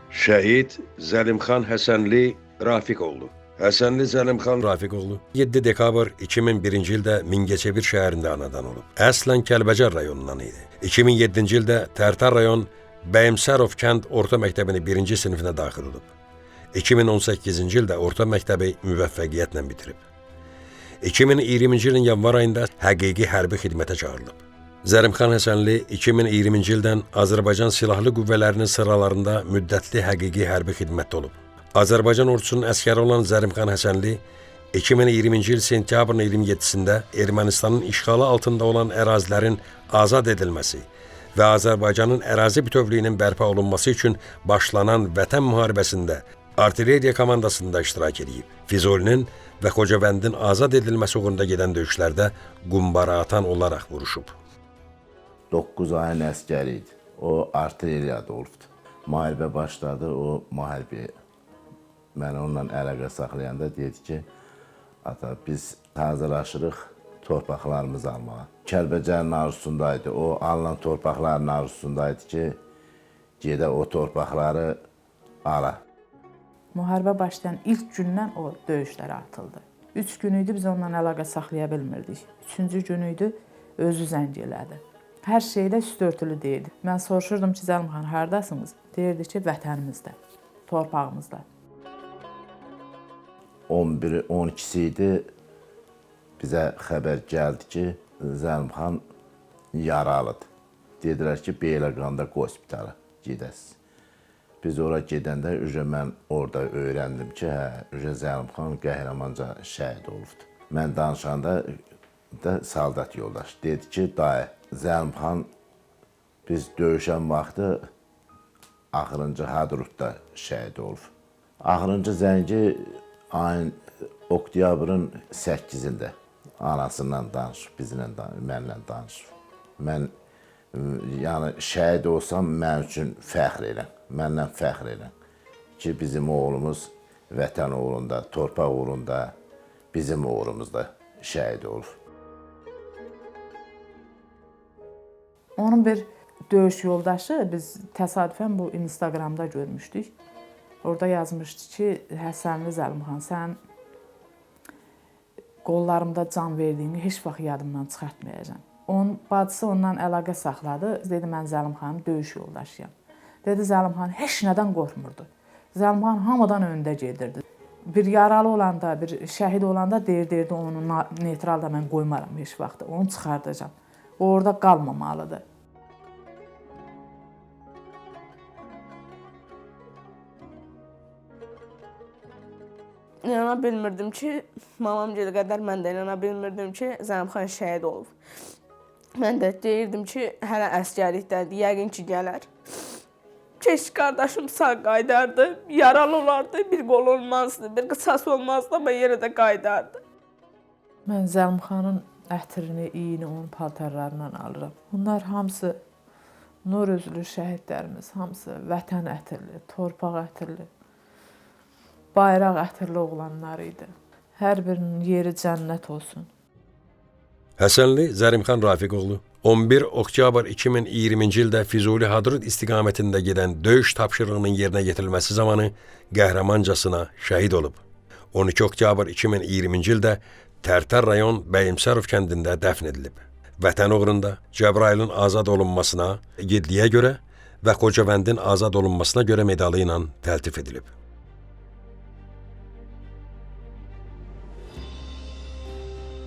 Şəhid Zəlimxan Həsənli Rafiqoğlu. Həsənli Zəlimxan Rafiqoğlu 7 dekabr 2001-ci ildə Mingəçevir şəhərində anadan olub. Əslən Kəlbəcər rayonundan idi. 2007-ci ildə Tərtər rayon Bəyimsərov kənd orta məktəbini 1-ci sinifinə daxil olub. 2018-ci ildə orta məktəbi müvəffəqiyyətlə bitirib. 2020-ci ilin yanvar ayında həqiqi hərbi xidmətə çağırılıb. Zəlimxan Həsənli 2020-ci ildən Azərbaycan Silahlı Qüvvələrinin sıralarında müddətli həqiqi hərbi xidmətdə olub. Azərbaycan ordusunun əskəri olan Zəlimxan Həsənli 2020-ci il sentyabrın 27-sində Ermənistanın işğalı altında olan ərazilərin azad edilməsi və Azərbaycanın ərazi bütövlüyünün bərpa olunması üçün başlanan Vətən müharibəsində artilleriya komandasında iştirak edib. Füzulinin və Xocavəndin azad edilməsi uğrunda gedən döyüşlərdə qumbara atan olaraq vuruşub. 9 ayın əskəri idi. O artilleriyada olubdu. Müharibə başladı, o müharibəyə. Mən onunla əlaqə saxlayanda dedi ki, ata biz hazırlaşırıq torpaqlarımızı almağa. Kəlbəcərin arzusundaydı, o alınan torpaqların arzusundaydı ki, gedə o torpaqları ala. Müharibə başlayan ilk gündən o döyüşlərə atıldı. 3 gün idi biz onunla əlaqə saxlaya bilmirdik. 3-cü gün idi özü zəng elədi. Hər şeydə üst örtülü deyirdi. Mən soruşurdum ki, Zəlimxan, haradasınız? Deyirdi ki, vətənimizdə, torpağımızda. 11-i, 12-si idi, bizə xəbər gəldi ki, Zəlimxan yaralıdır. Dedilər ki, Beyləqanda hospitala gedəsiz. Biz ora gedəndə mən orada öyrəndim ki, Zəlimxan qəhrəmanca şəhid olubdur. Mən danışanda da saldat yoldaş dedi ki, dayı, Zəlimxan biz döyüşən vaxtı axırıncı Hadrutda şəhid olub. Axırıncı zəngi ayın oktyabrın 8-də anasından danışıb, mənlə danışıb. Mən yəni şəhid olsam mən üçün fəxr eləm, məndən fəxr eləm ki, bizim oğlumuz vətən uğrunda, torpaq uğrunda, bizim uğrumuzda şəhid olub. Onun bir döyüş yoldaşı biz təsadüfən bu Instagramda görmüşdük. Orada yazmışdı ki, Həsənli Zəlimxan, sən qollarımda can verdiyini heç vaxt yadımdan çıxartmayacağam. Onun bacısı ondan əlaqə saxladı. Dedi, mən Zəlimxanın döyüş yoldaşıyam. Dedi, Zəlimxan heç nədən qorxmurdu. Zəlimxan hamıdan öndə gedirdi. Bir yaralı olanda, bir şəhid olanda deyirdi, onu neytralda mən qoymaram heç vaxt. Onu çıxardacağam. O orada qalmamalıdır. İnana bilmirdim ki, mamam gedə qədər mən də inana bilmirdim ki, Zəlimxan şəhid olub. Mən də deyirdim ki, hələ əsgərlikdədir, yəqin ki, gələr. Keşke qardaşım sağ qaydardı, yaralı olardı, bir qol olmazdı, bir qısas olmazdı, amma yenə də qaydardı. Mən Zəlimxanın ətrini, iyini onun paltarlarından alıram. Bunlar hamısı nur üzlü şəhidlərimiz, hamısı vətən ətirli, torpaq ətirli, bayraq ətirli oğlanlar idi. Hər birinin yeri cənnət olsun. Həsənli Zəlimxan Rafiqoğlu 11 oktyabr 2020-ci ildə Füzuli Hadrut istiqamətində gedən döyüş tapşırığının yerinə yetirilməsi zamanı qəhrəmancasına şəhid olub. 12 oktyabr 2020-ci ildə Tərtər rayon Bəyimsərov kəndində dəfn edilib. Vətən uğrunda Cəbrayılın azad olunmasına, igidliyə görə və Xocavəndin azad olunmasına görə medalı ilə təltif edilib.